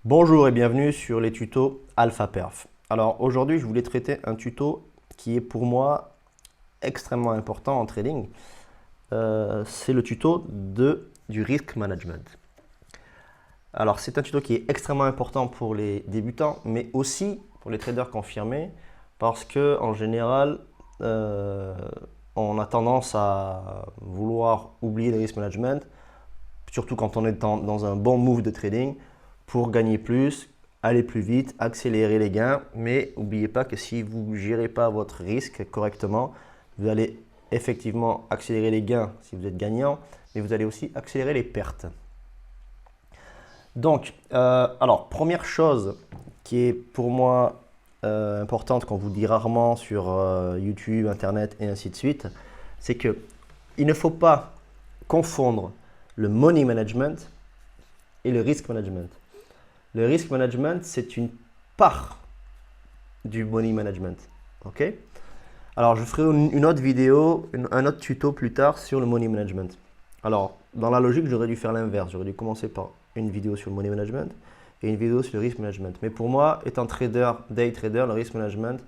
Bonjour et bienvenue sur les tutos AlphaPerf. Alors aujourd'hui, je voulais traiter un tuto qui est pour moi extrêmement important en trading. C'est le tuto du risk management. Alors c'est un tuto qui est extrêmement important pour les débutants, mais aussi pour les traders confirmés, parce que en général, on a tendance à vouloir oublier le risk management, surtout quand on est dans un bon move de trading, pour gagner plus, aller plus vite, accélérer les gains. Mais n'oubliez pas que si vous ne gérez pas votre risque correctement, vous allez effectivement accélérer les gains si vous êtes gagnant, mais vous allez aussi accélérer les pertes. Donc, alors, première chose qui est pour moi importante, qu'on vous dit rarement sur YouTube, Internet et ainsi de suite, c'est que il ne faut pas confondre le money management et le risk management. Le risk management, c'est une part du money management. Ok? Alors, je ferai une autre vidéo, un autre tuto plus tard sur le money management. Alors, dans la logique, j'aurais dû faire l'inverse. J'aurais dû commencer par une vidéo sur le money management et une vidéo sur le risk management. Mais pour moi, étant trader, day trader, le risk management,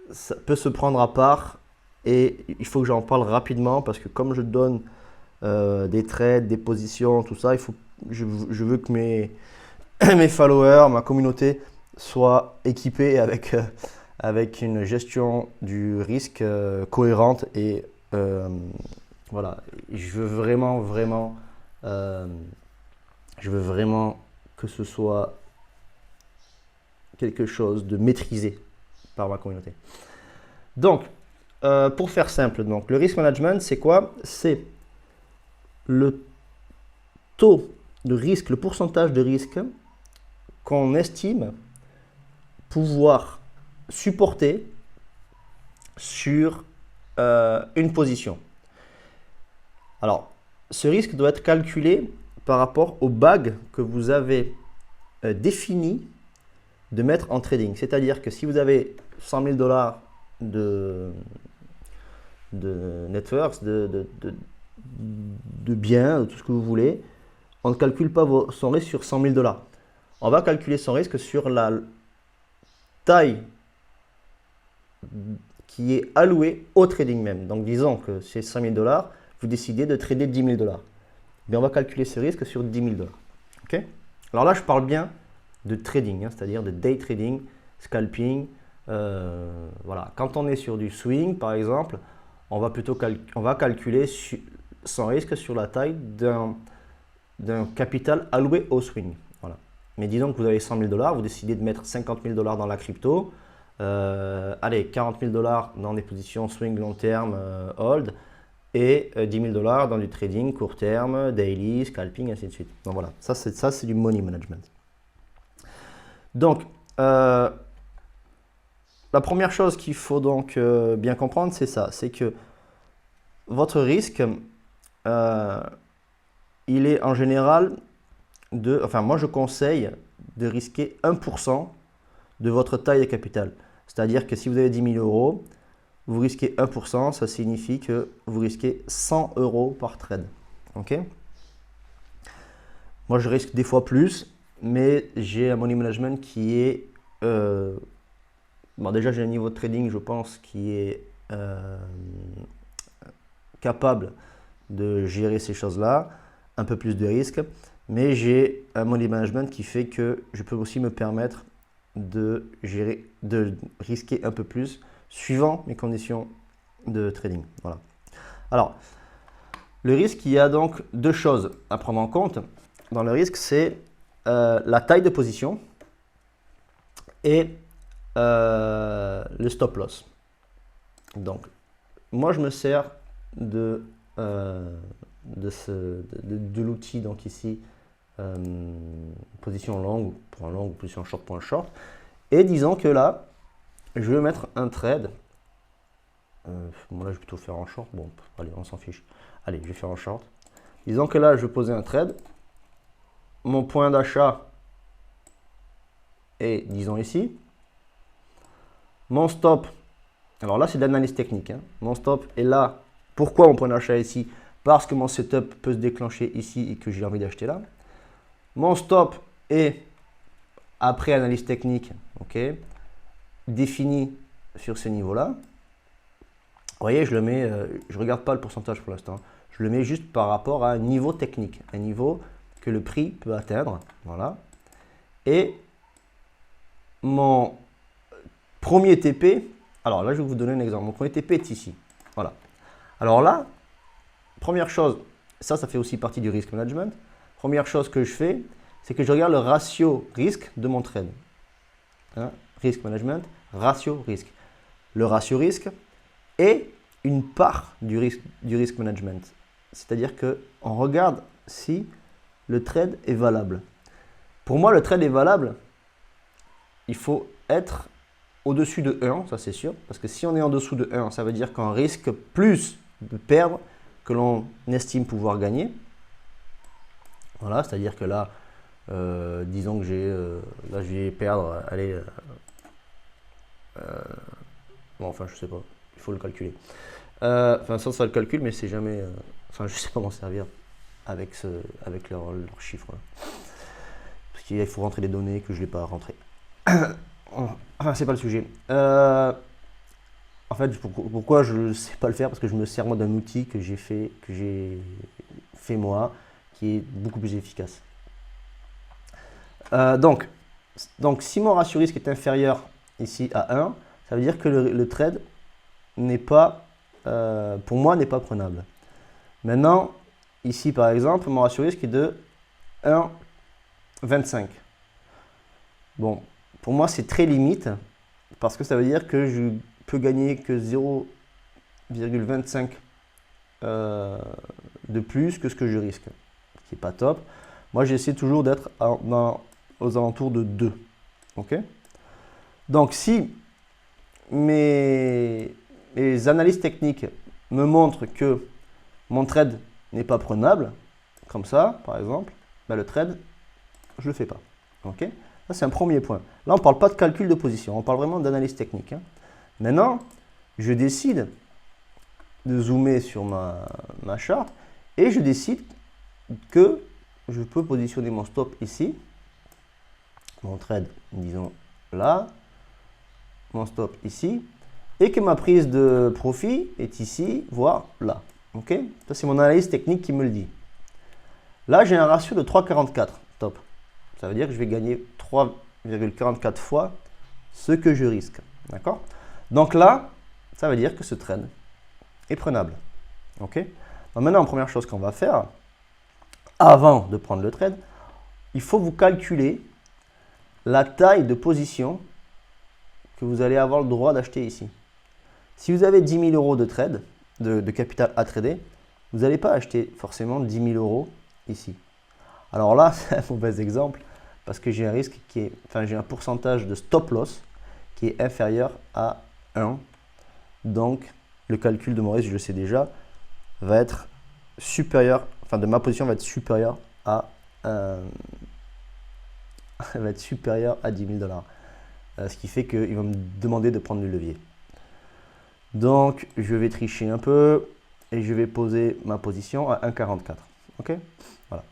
ça peut se prendre à part et il faut que j'en parle rapidement parce que comme je donne des trades, des positions, tout ça, je veux que mes followers, ma communauté soient équipés avec une gestion du risque cohérente et voilà, je veux vraiment que ce soit quelque chose de maîtrisé par ma communauté. Donc, pour faire simple, donc, le risk management, c'est quoi? C'est le taux de risque, le pourcentage de risque qu'on estime pouvoir supporter sur une position. Alors, ce risque doit être calculé par rapport aux bagues que vous avez définies de mettre en trading. C'est-à-dire que si vous avez 100 000 dollars de networks, de biens, de tout ce que vous voulez, on ne calcule pas son risque sur 100 000 dollars. On va calculer son risque sur la taille qui est allouée au trading même. Donc disons que c'est 100 000 dollars, vous décidez de trader 10 000 dollars. On va calculer ce risque sur 10 000 dollars. Okay? Alors là, je parle bien de trading, hein, c'est-à-dire de day trading, scalping. Voilà. Quand on est sur du swing, par exemple, on va calculer son risque sur la taille d'un capital alloué au swing. Voilà. Mais disons que vous avez 100 000 dollars, vous décidez de mettre 50 000 dollars dans la crypto, allez, 40 000 dollars dans des positions swing long terme, hold, et 10 000 dollars dans du trading court terme, daily, scalping, ainsi de suite. Donc voilà, ça c'est du money management. Donc, la première chose qu'il faut donc bien comprendre, c'est ça, c'est que votre risque, il est en général enfin moi je conseille de risquer 1% de votre taille de capital. C'est-à-dire que si vous avez 10 000 euros, vous risquez 1%, ça signifie que vous risquez 100 euros par trade. Ok? Moi, je risque des fois plus, mais j'ai un money management qui est... bon, déjà, j'ai un niveau de trading, je pense, qui est capable de gérer ces choses-là, un peu plus de risques, mais j'ai un money management qui fait que je peux aussi me permettre de risquer un peu plus suivant mes conditions de trading. Voilà. Alors, le risque, il y a donc deux choses à prendre en compte. Dans le risque, c'est la taille de position et le stop loss. Donc, moi, je me sers de l'outil, donc ici, position longue pour un long ou position short pour un short. Et disons que là, je vais mettre un trade. Bon, là, je vais plutôt faire en short. Bon, allez, on s'en fiche. Allez, je vais faire en short. Disons que là, je vais poser un trade. Mon point d'achat est, disons ici. Mon stop, alors là, c'est de l'analyse technique. Hein. Mon stop est là. Pourquoi mon point d'achat est ici? Parce que mon setup peut se déclencher ici et que j'ai envie d'acheter là. Mon stop et après analyse technique, ok, défini sur ce niveau-là. Vous voyez, je le mets, je regarde pas le pourcentage pour l'instant. Je le mets juste par rapport à un niveau technique, un niveau que le prix peut atteindre. Voilà. Et mon premier TP, alors là, je vais vous donner un exemple. Mon premier TP est ici. Voilà. Alors là, première chose, ça fait aussi partie du risk management. Première chose que je fais, c'est que je regarde le ratio risque de mon trade. Hein, risk management, ratio risque. Le ratio risque est une part du risk management. C'est-à-dire qu'on regarde si le trade est valable. Pour moi, le trade est valable, il faut être au-dessus de 1, ça c'est sûr. Parce que si on est en dessous de 1, ça veut dire qu'on risque plus de perdre que l'on estime pouvoir gagner. Voilà, c'est-à-dire que là, disons que là je vais perdre, allez, bon, enfin je sais pas, il faut le calculer. Enfin ça le calcul, mais c'est jamais, enfin je sais pas m'en servir avec leurs chiffres là. Parce qu'il faut rentrer des données que je n'ai pas rentrées. Enfin c'est pas le sujet. En fait, pourquoi je ne sais pas le faire? Parce que je me sers moi d'un outil que j'ai fait moi, qui est beaucoup plus efficace. Donc, si mon ratio risque est inférieur ici à 1, ça veut dire que le trade n'est pas, pour moi, n'est pas prenable. Maintenant, ici par exemple, mon ratio risque est de 1,25. Bon, pour moi, c'est très limite parce que ça veut dire que je peux gagner que 0,25 de plus que ce que je risque, ce qui n'est pas top. Moi, j'essaie toujours d'être aux alentours de 2. Ok. Donc, si mes analyses techniques me montrent que mon trade n'est pas prenable, comme ça, par exemple, ben le trade, je ne le fais pas. Ok. Ça, c'est un premier point. Là, on ne parle pas de calcul de position, on parle vraiment d'analyse technique. Hein. Maintenant, je décide de zoomer sur ma charte et je décide que je peux positionner mon stop ici, mon trade, disons là, mon stop ici, et que ma prise de profit est ici, voire là. Ok. Ça, c'est mon analyse technique qui me le dit. Là, j'ai un ratio de 3,44. Top. Ça veut dire que je vais gagner 3,44 fois ce que je risque. D'accord? Donc là, ça veut dire que ce trade est prenable. Ok? Donc maintenant, première chose qu'on va faire, avant de prendre le trade, il faut vous calculer la taille de position que vous allez avoir le droit d'acheter ici. Si vous avez 10 000 euros de trade, de capital à trader, vous n'allez pas acheter forcément 10 000 euros ici. Alors là, c'est un mauvais exemple parce que j'ai un risque j'ai un pourcentage de stop loss qui est inférieur à 1. Donc, le calcul de mon risque, je le sais déjà, va être supérieur, enfin de ma position va être supérieur à va être supérieur à 10 000 $. Ce qui fait qu'il va me demander de prendre le levier. Donc, je vais tricher un peu et je vais poser ma position à 1,44. Ok? Voilà.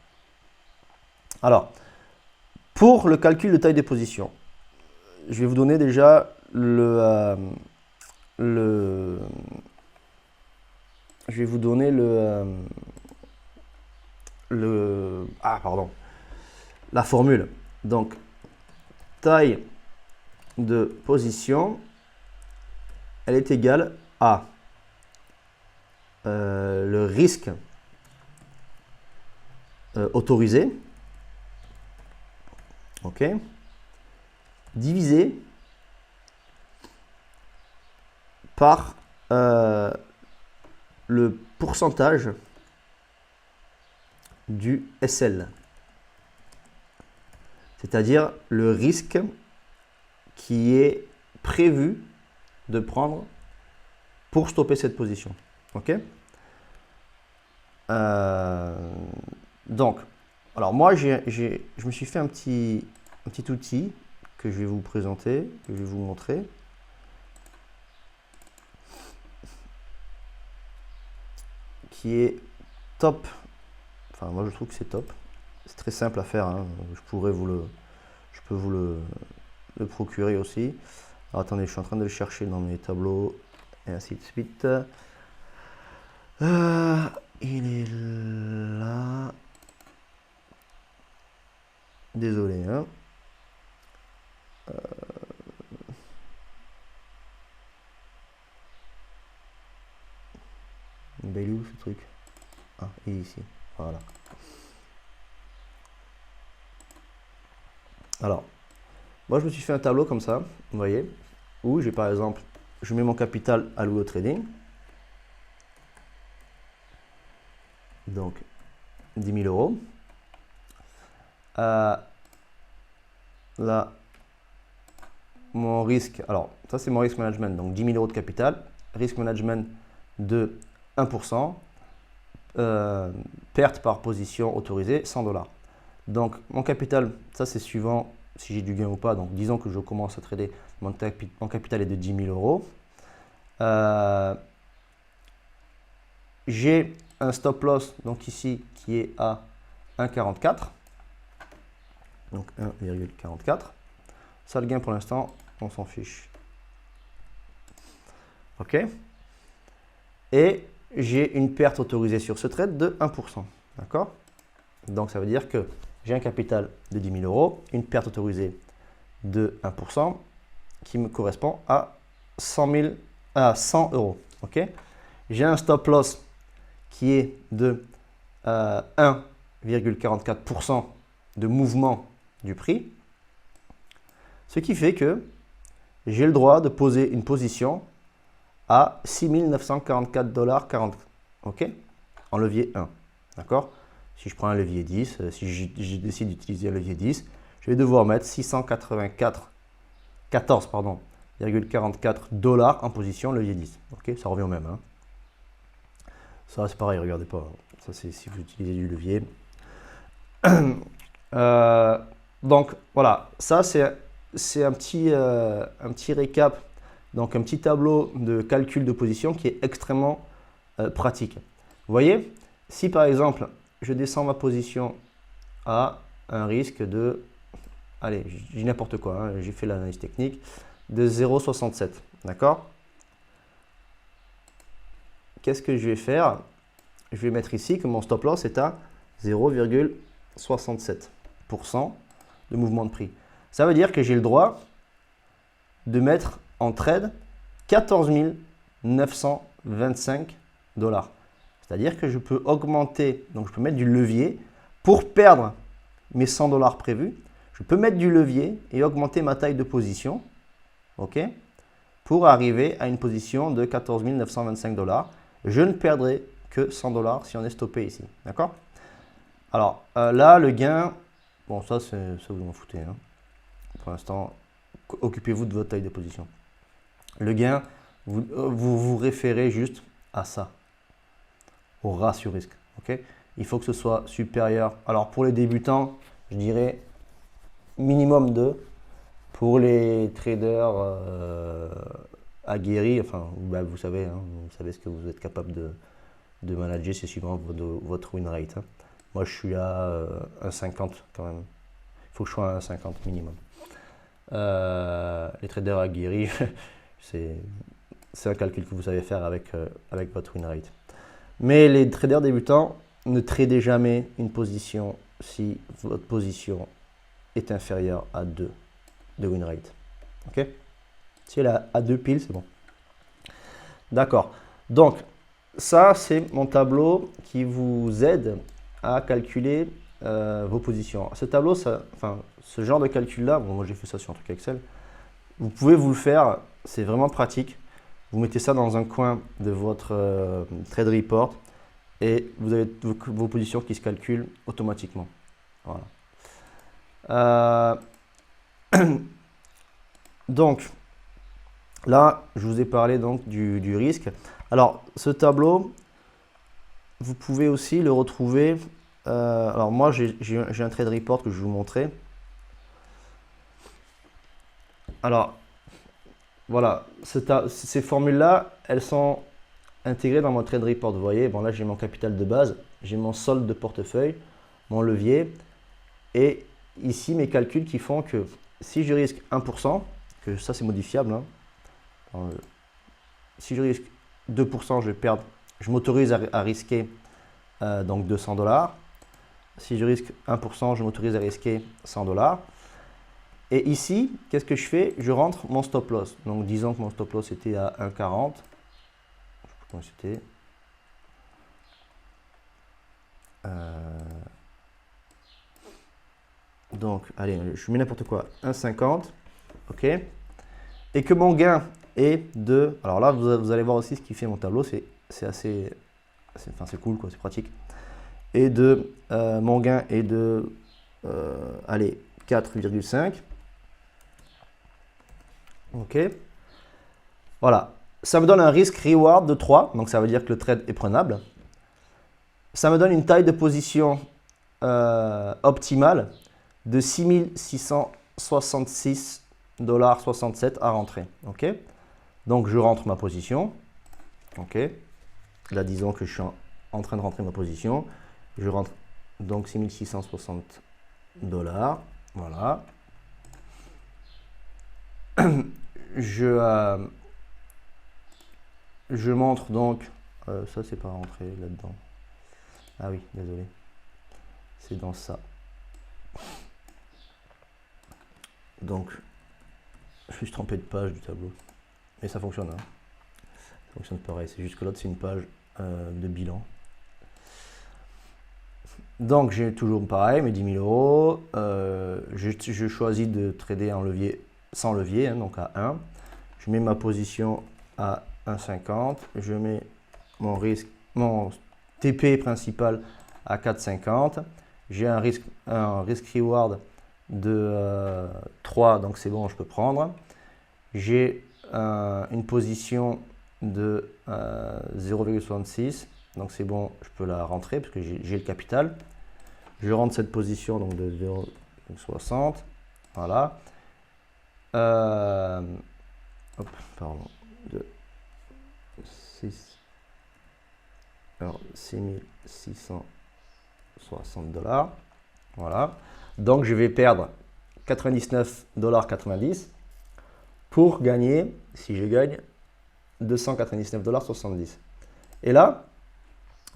Alors, pour le calcul de taille des positions, je vais vous donner déjà je vais vous donner la formule. Donc, taille de position, elle est égale à le risque autorisé, ok, divisé par le pourcentage du SL, c'est-à-dire le risque qui est prévu de prendre pour stopper cette position. Ok. Donc, alors moi, je me suis fait un petit outil que je vais vous présenter, que je vais vous montrer. Qui est top. Enfin, moi, je trouve que c'est top. C'est très simple à faire, hein. Je peux vous le procurer aussi. Alors, attendez, je suis en train de le chercher dans mes tableaux et ainsi de suite. Il est là. Désolé, hein. Il est où ce truc? Ah, il est ici. Voilà. Alors, moi je me suis fait un tableau comme ça, vous voyez, où j'ai par exemple, je mets mon capital alloué au trading. Donc, 10 000 euros. Là, mon risque, alors ça c'est mon risk management, donc 10 000 euros de capital, risk management de 1%, perte par position autorisée 100 $. Donc mon capital, ça c'est suivant si j'ai du gain ou pas, donc disons que je commence à trader, mon capital est de 10 000 euros. J'ai un stop loss donc ici qui est à 1,44, donc 1,44. Ça, le gain pour l'instant, on s'en fiche. OK. Et j'ai une perte autorisée sur ce trade de 1%. D'accord. Donc, ça veut dire que j'ai un capital de 10 000 euros, une perte autorisée de 1% qui me correspond à 100 euros. OK. J'ai un stop loss qui est de 1,44% de mouvement du prix. Ce qui fait que j'ai le droit de poser une position à 6 944,40 $, ok, en levier 1. D'accord. Si je prends un levier 10, si je décide d'utiliser un levier 10, je vais devoir mettre 614,44 $ en position levier 10. Ok, ça revient au même. Hein. Ça, c'est pareil, regardez pas. Ça, c'est si vous utilisez du levier. Donc, voilà, ça, c'est un petit récap, donc un petit tableau de calcul de position qui est extrêmement pratique. Vous voyez, si par exemple, je descends ma position à un risque de, allez, je dis n'importe quoi, hein, j'ai fait l'analyse technique, de 0,67, d'accord? Qu'est-ce que je vais faire? Je vais mettre ici que mon stop loss est à 0,67% de mouvement de prix. Ça veut dire que j'ai le droit de mettre en trade 14 925 $. C'est-à-dire que je peux augmenter, donc je peux mettre du levier pour perdre mes 100 $ prévus. Je peux mettre du levier et augmenter ma taille de position, ok, pour arriver à une position de 14 925 $. Je ne perdrai que 100 $ si on est stoppé ici, d'accord? Alors là, le gain, bon ça vous en foutez, hein. Pour l'instant, occupez-vous de votre taille de position. Le gain, vous référez juste à ça, au ratio risque. Okay. Il faut que ce soit supérieur. Alors pour les débutants, je dirais minimum 2. Pour les traders aguerris, enfin bah, vous savez ce que vous êtes capable de manager, c'est suivant votre win rate. Hein. Moi je suis à 1,50 quand même. Il faut que je sois à 1,50 minimum. Les traders aguerris, c'est un calcul que vous savez faire avec votre win rate. Mais les traders débutants, ne tradez jamais une position si votre position est inférieure à 2 de win rate. Ok. Si elle est à 2 piles, c'est bon. D'accord. Donc, ça, c'est mon tableau qui vous aide à calculer vos positions. Ce tableau, ce genre de calcul-là, bon, moi j'ai fait ça sur un truc Excel, vous pouvez vous le faire, c'est vraiment pratique. Vous mettez ça dans un coin de votre trade report et vous avez vos positions qui se calculent automatiquement. Voilà. Donc, là, je vous ai parlé donc du risque. Alors, ce tableau, vous pouvez aussi le retrouver. Alors, moi, j'ai un trade report que je vais vous montrer. Alors, voilà, ces formules-là, elles sont intégrées dans mon trade report. Vous voyez, bon là, j'ai mon capital de base, j'ai mon solde de portefeuille, mon levier, Et ici, mes calculs qui font que si je risque 1%, que ça c'est modifiable, hein, si je risque 2%, je vais perdre, je m'autorise à risquer donc 200 $. Si je risque 1%, je m'autorise à risquer 100 $. Et ici, qu'est-ce que je fais? Je rentre mon stop loss. Donc disons que mon stop loss était à 1,40. Je sais pas comment c'était. Donc, allez, je mets n'importe quoi, 1,50. OK. Et que mon gain est de... Alors là, vous allez voir aussi ce qui fait mon tableau. C'est assez... Enfin, c'est cool, quoi, c'est pratique. Et de... mon gain est de... allez, 4,5. OK. Voilà. Ça me donne un risk-reward de 3. Donc, ça veut dire que le trade est prenable. Ça me donne une taille de position optimale de 6666,67 $ à rentrer. OK. Donc, je rentre ma position. OK. Là, disons que je suis en train de rentrer ma position. Je rentre donc 6660 $. Voilà. Je montre donc... ça, c'est pas rentré là-dedans. Ah oui, désolé. C'est dans ça. Donc, je suis trompé de page du tableau. Mais ça fonctionne. Hein. Ça fonctionne pareil. C'est juste que l'autre, c'est une page de bilan. Donc, j'ai toujours pareil, mes 10 000 €. Je choisis de trader en levier, sans levier, hein, donc à 1. Je mets ma position à 1,50. Je mets mon risque, mon TP principal à 4,50. J'ai un risque reward de 3, donc c'est bon, je peux prendre. J'ai une position de 0,66, donc c'est bon, je peux la rentrer parce que j'ai le capital. Je rentre cette position donc de 0,60, voilà. Hop, pardon, de 6, alors 6660 $, voilà. Donc je vais perdre 99,90 $ pour gagner, si je gagne, 299,70 $. Et là,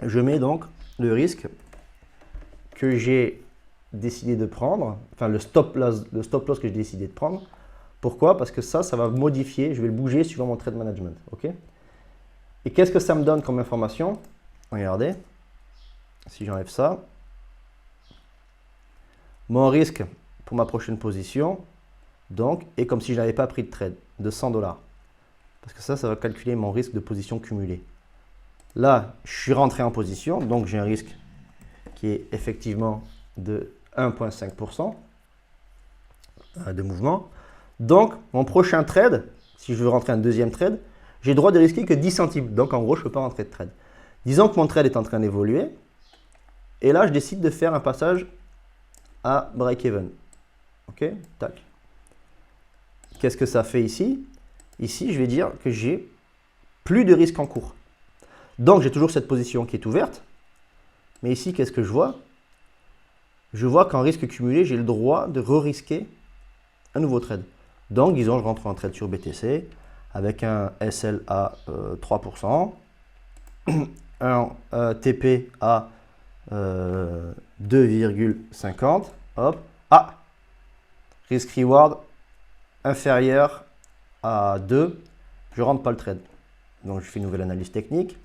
je mets donc le risque que j'ai décidé de prendre, enfin le stop loss que j'ai décidé de prendre. Pourquoi? Parce que ça va modifier, je vais le bouger suivant mon trade management. OK? Et qu'est-ce que ça me donne comme information? Regardez, si j'enlève ça, mon risque pour ma prochaine position, donc, est comme si je n'avais pas pris de trade de 100 $. Parce que ça va calculer mon risque de position cumulée. Là, je suis rentré en position, donc j'ai un risque qui est effectivement de 1,5% de mouvement. Donc, mon prochain trade, si je veux rentrer un deuxième trade, j'ai le droit de risquer que 10 centimes. Donc, en gros, je ne peux pas rentrer de trade. Disons que mon trade est en train d'évoluer. Et là, je décide de faire un passage à break-even. OK? Tac. Qu'est-ce que ça fait ici? Ici, je vais dire que j'ai plus de risque en cours. Donc, j'ai toujours cette position qui est ouverte. Mais ici, qu'est-ce que je vois? Je vois qu'en risque cumulé, j'ai le droit de re-risquer un nouveau trade. Donc, disons, je rentre en trade sur BTC avec un SL à 3%, un TP à 2,50. Hop. Ah! Risk reward inférieur à 2. Je ne rentre pas le trade. Donc, je fais une nouvelle analyse technique.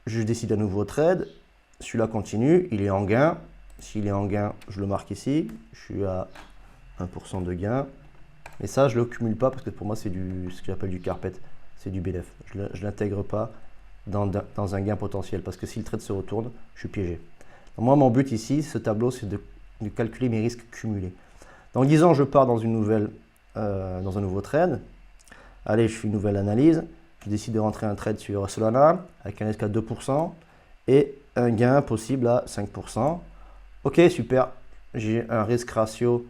Je décide un nouveau trade. Celui-là continue. Il est en gain. S'il est en gain, je le marque ici. Je suis à 1% de gain. Mais ça, je ne le cumule pas parce que pour moi, c'est ce que j'appelle du carpet. C'est du BLF. Je ne l'intègre pas dans un gain potentiel parce que si le trade se retourne, je suis piégé. Donc moi, mon but ici, ce tableau, c'est de calculer mes risques cumulés. Donc, disons, je pars dans un nouveau trade. Allez, je fais une nouvelle analyse. Je décide de rentrer un trade sur Solana avec un risque à 2% et un gain possible à 5%. Ok, super. J'ai un risque ratio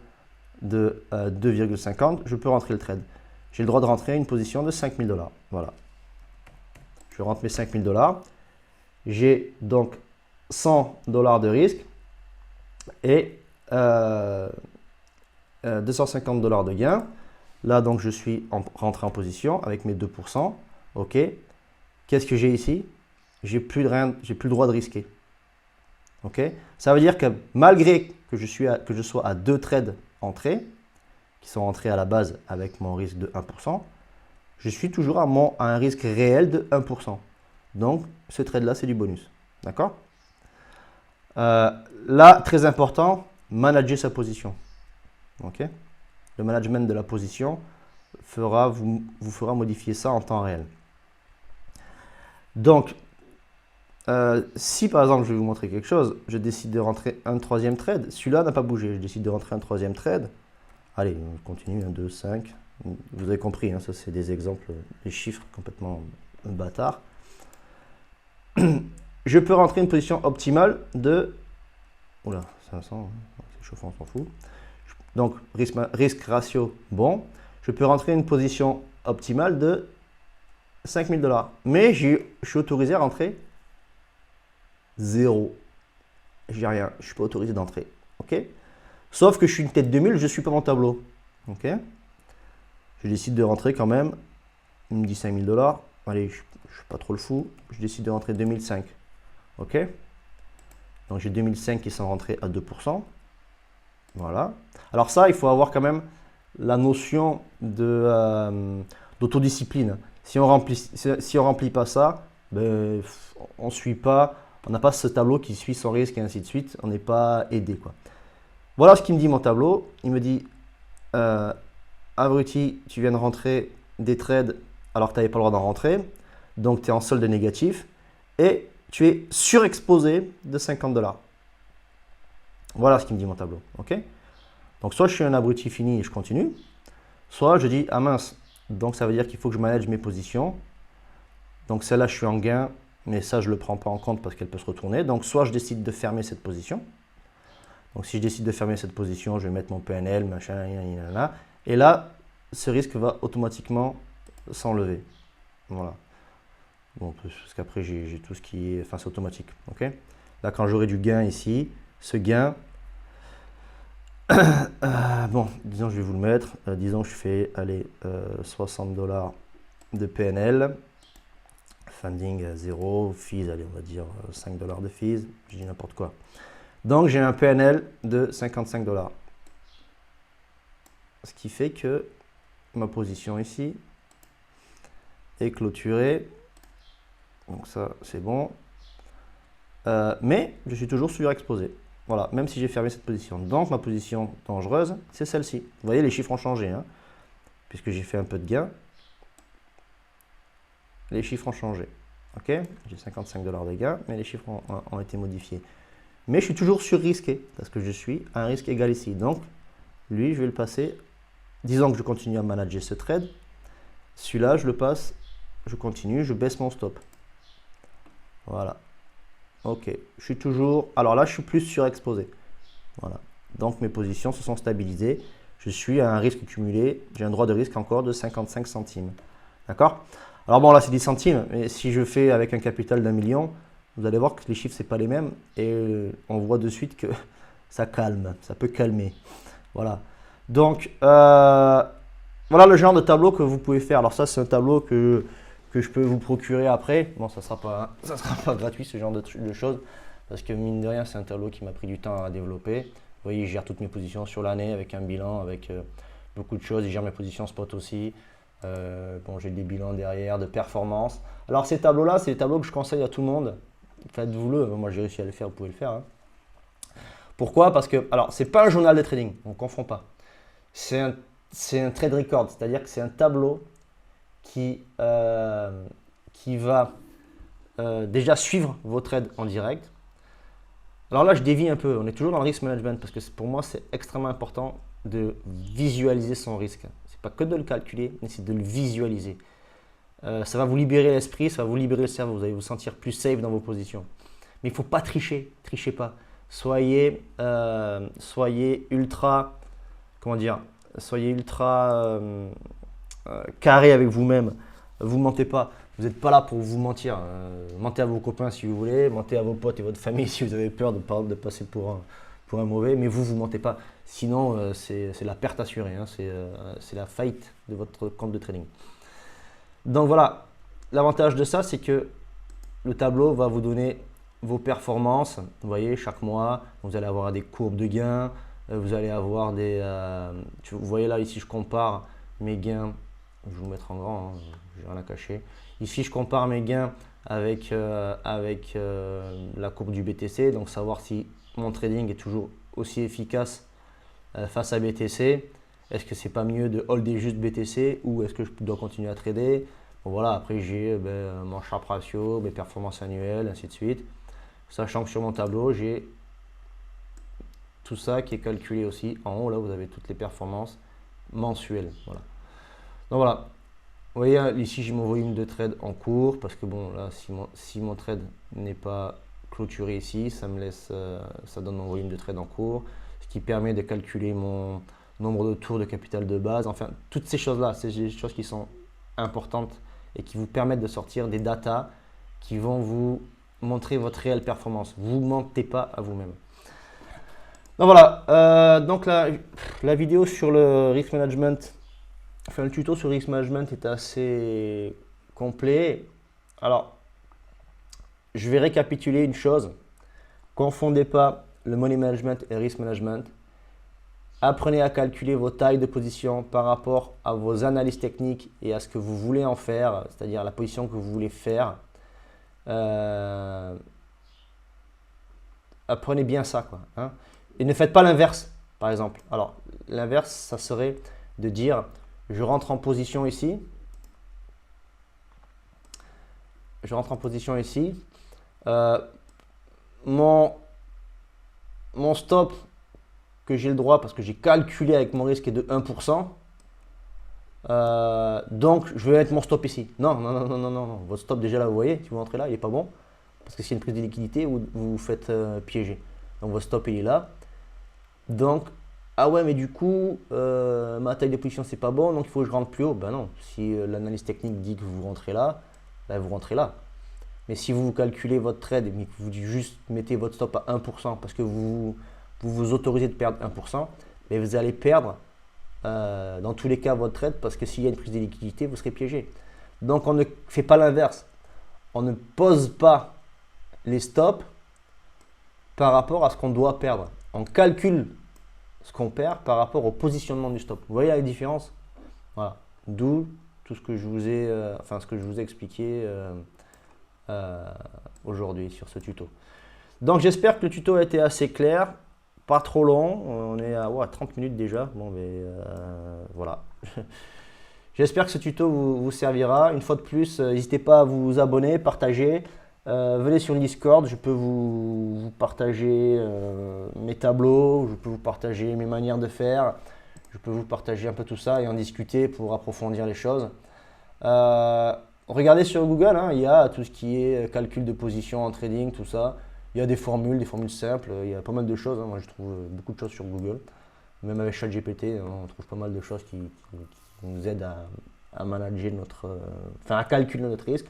de 2,50. Je peux rentrer le trade. J'ai le droit de rentrer une position de 5 000 $. Voilà. Je rentre mes 5 000 $. J'ai donc 100 $ de risque. et 250 $ de gain. Là, donc, je suis rentré en position avec mes 2%. OK. Qu'est-ce que j'ai ici? J'ai plus le droit de risquer. OK. Ça veut dire que malgré que je sois à 2 trades entrés, qui sont entrés à la base avec mon risque de 1%, je suis toujours à un risque réel de 1%. Donc, ce trade-là, c'est du bonus. D'accord? Là, très important, manager sa position. OK? Le management de la position vous fera modifier ça en temps réel. Donc, si par exemple, je vais vous montrer quelque chose, je décide de rentrer un troisième trade, celui-là n'a pas bougé, je décide de rentrer un troisième trade. Allez, on continue, 1, 2, 5. Vous avez compris, hein, ça c'est des exemples, des chiffres complètement bâtards. Je peux rentrer une position optimale de... Oula, 500, c'est chauffant, on s'en fout. Donc, risque ratio, bon. Je peux rentrer une position optimale de 5000 $. Mais je suis autorisé à rentrer 0. J'ai rien, je ne suis pas autorisé d'entrer. OK? Sauf que je suis une tête de mule, je ne suis pas mon tableau. OK? Je décide de rentrer quand même. Il me dit 5000 $. Allez, je ne suis pas trop le fou. Je décide de rentrer 2005. OK? Donc j'ai 2005 qui sont rentrés à 2%. Voilà. Alors ça, il faut avoir quand même la notion d'autodiscipline. Si on remplit pas ça, ben, on suit pas, on n'a pas ce tableau qui suit son risque et ainsi de suite. On n'est pas aidé, quoi. Voilà ce qu'il me dit mon tableau. Il me dit abruti, tu viens de rentrer des trades alors que tu n'avais pas le droit d'en rentrer. Donc tu es en solde négatif et tu es surexposé de 50 $. Voilà ce qu'il me dit mon tableau. OK? Donc soit je suis un abruti fini et je continue, soit je dis ah mince, donc ça veut dire qu'il faut que je manage mes positions. Donc celle-là je suis en gain, mais ça je ne le prends pas en compte parce qu'elle peut se retourner. Donc soit je décide de fermer cette position. Donc si je décide de fermer cette position, je vais mettre mon PNL, machin, et là, ce risque va automatiquement s'enlever. Voilà. Bon, parce qu'après j'ai tout ce qui est, enfin c'est automatique. OK? Là quand j'aurai du gain ici, ce gain, bon, disons je vais vous le mettre, disons je fais, allez, 60 $ de PNL, funding à 0, fees, allez on va dire 5 $ de fees, je dis n'importe quoi. Donc j'ai un PNL de 55 $. Ce qui fait que ma position ici est clôturée. Donc ça c'est bon. Mais je suis toujours surexposé. Voilà, même si j'ai fermé cette position. Donc ma position dangereuse, c'est celle-ci. Vous voyez, les chiffres ont changé, hein, puisque j'ai fait un peu de gain. Les chiffres ont changé. OK? J'ai 55 $ de gain, mais les chiffres ont été modifiés. Mais je suis toujours surrisqué, parce que je suis à un risque égal ici. Donc, lui, je vais le passer. Disons que je continue à manager ce trade. Celui-là, je le passe, je continue, je baisse mon stop. Voilà. OK. Je suis toujours... Alors là, je suis plus surexposé. Voilà. Donc, mes positions se sont stabilisées. Je suis à un risque cumulé. J'ai un droit de risque encore de 55 centimes. D'accord? Alors bon, là, c'est 10 centimes. Mais si je fais avec un capital d'1 million, vous allez voir que les chiffres, ce n'est pas les mêmes. Et on voit de suite que ça calme. Ça peut calmer. Voilà. Donc, voilà le genre de tableau que vous pouvez faire. Alors ça, c'est un tableau que je peux vous procurer après. Bon, ça sera pas gratuit, ce genre de choses. Parce que mine de rien, c'est un tableau qui m'a pris du temps à développer. Vous voyez, je gère toutes mes positions sur l'année avec un bilan, avec beaucoup de choses. Je gère mes positions spot aussi. Bon, j'ai des bilans derrière de performance. Alors ces tableaux-là, c'est les tableaux que je conseille à tout le monde. Faites-vous-le. Moi, j'ai réussi à le faire, vous pouvez le faire. Hein. Pourquoi? Parce que, alors, c'est pas un journal de trading, on ne confond pas. C'est un trade record, c'est-à-dire que c'est un tableau qui va déjà suivre vos trades en direct. Alors là, je dévie un peu. On est toujours dans le risk management parce que pour moi, c'est extrêmement important de visualiser son risque. C'est pas que de le calculer, mais c'est de le visualiser. Ça va vous libérer l'esprit, ça va vous libérer le cerveau. Vous allez vous sentir plus safe dans vos positions. Mais il ne faut pas tricher. Trichez pas. Soyez ultra, comment dire, soyez ultra carré avec vous-même. Vous ne mentez pas. Vous n'êtes pas là pour vous mentir. Mentez à vos copains si vous voulez, mentez à vos potes et votre famille si vous avez peur de passer pour pour un mauvais, mais vous mentez pas. Sinon, c'est la perte assurée, hein, c'est la faillite de votre compte de trading. Donc voilà, l'avantage de ça, c'est que le tableau va vous donner vos performances. Vous voyez, chaque mois, vous allez avoir des courbes de gains, vous allez avoir des… vous voyez là, ici, je compare mes gains. Je vais vous mettre en grand, hein, j'ai rien à cacher. Ici, je compare mes gains avec la courbe du BTC, donc savoir si mon trading est toujours aussi efficace face à BTC. Est-ce que c'est pas mieux de holder juste BTC ou est-ce que je dois continuer à trader? Bon, voilà, après j'ai mon Sharpe ratio, mes performances annuelles, ainsi de suite. Sachant que sur mon tableau, j'ai tout ça qui est calculé aussi. En haut, là, vous avez toutes les performances mensuelles. Voilà. Donc voilà, vous voyez ici, j'ai mon volume de trade en cours parce que bon, là, si mon trade n'est pas clôturé ici, ça me laisse, ça donne mon volume de trade en cours, ce qui permet de calculer mon nombre de tours de capital de base. Enfin, toutes ces choses-là, c'est des choses qui sont importantes et qui vous permettent de sortir des datas qui vont vous montrer votre réelle performance. Vous ne mentez pas à vous-même. Donc voilà, donc la vidéo sur le risk management, enfin le tuto sur risk management est assez complet. Alors, je vais récapituler une chose. Confondez pas le money management et le risk management. Apprenez à calculer vos tailles de position par rapport à vos analyses techniques et à ce que vous voulez en faire, c'est-à-dire la position que vous voulez faire. Apprenez bien ça, quoi, hein. Et ne faites pas l'inverse, par exemple. Alors, l'inverse, ça serait de dire, je rentre en position ici. Je rentre en position ici. Mon stop que j'ai le droit, parce que j'ai calculé avec mon risque est de 1%. Donc, je vais mettre mon stop ici. Non, non, non, non, non, non. Votre stop, déjà là, vous voyez, si vous rentrez là, il n'est pas bon. Parce que c'est une prise de liquidité où vous vous faites piéger. Donc, votre stop, il est là. Donc, ah ouais, mais du coup, ma taille de position, c'est pas bon, donc il faut que je rentre plus haut. Ben non, si l'analyse technique dit que vous rentrez là, ben vous rentrez là. Mais si vous calculez votre trade, mais que vous juste mettez votre stop à 1% parce que vous autorisez de perdre 1%, mais vous allez perdre dans tous les cas votre trade parce que s'il y a une prise de liquidité, vous serez piégé. Donc, on ne fait pas l'inverse. On ne pose pas les stops par rapport à ce qu'on doit perdre. On calcule ce qu'on perd par rapport au positionnement du stop. Vous voyez la différence? Voilà. D'où tout ce que je vous ai, expliqué aujourd'hui sur ce tuto. Donc j'espère que le tuto a été assez clair, pas trop long. On est à 30 minutes déjà. Bon, mais voilà. J'espère que ce tuto vous servira. Une fois de plus, n'hésitez pas à vous abonner, partager. Venez sur le Discord, je peux vous partager mes tableaux, je peux vous partager mes manières de faire, je peux vous partager un peu tout ça et en discuter pour approfondir les choses. Regardez sur Google, hein, il y a tout ce qui est calcul de position en trading, tout ça. Il y a des formules simples, il y a pas mal de choses. Hein. Moi, je trouve beaucoup de choses sur Google. Même avec ChatGPT, on trouve pas mal de choses qui nous aident à manager à calculer notre risque.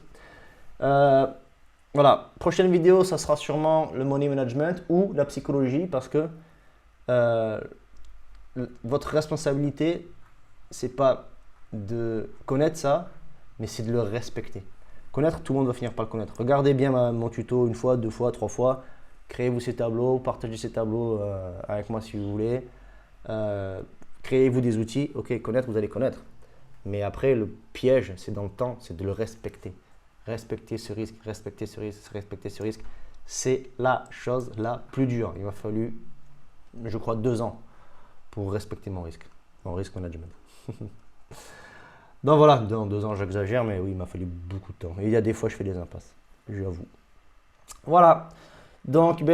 Voilà, prochaine vidéo, ça sera sûrement le money management ou la psychologie parce que votre responsabilité, c'est pas de connaître ça, mais c'est de le respecter. Connaître, tout le monde va finir par le connaître. Regardez bien mon tuto une fois, deux fois, trois fois. Créez-vous ces tableaux, partagez ces tableaux avec moi si vous voulez. Créez-vous des outils. Ok, connaître, vous allez connaître. Mais après, le piège, c'est dans le temps, c'est de le respecter. Respecter ce risque, respecter ce risque, respecter ce risque. C'est la chose la plus dure. Il m'a fallu, je crois, 2 ans pour respecter mon risque management. Donc voilà, dans 2 ans, j'exagère, mais oui, il m'a fallu beaucoup de temps. Et il y a des fois, je fais des impasses, j'avoue. Voilà. Donc,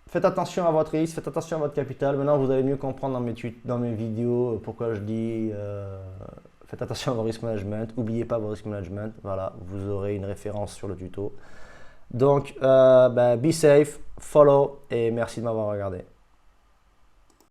faites attention à votre risque, faites attention à votre capital. Maintenant, vous allez mieux comprendre dans mes vidéos pourquoi je dis faites attention à vos risk management. N'oubliez pas vos risk management. Voilà, vous aurez une référence sur le tuto. Donc, be safe, follow et merci de m'avoir regardé.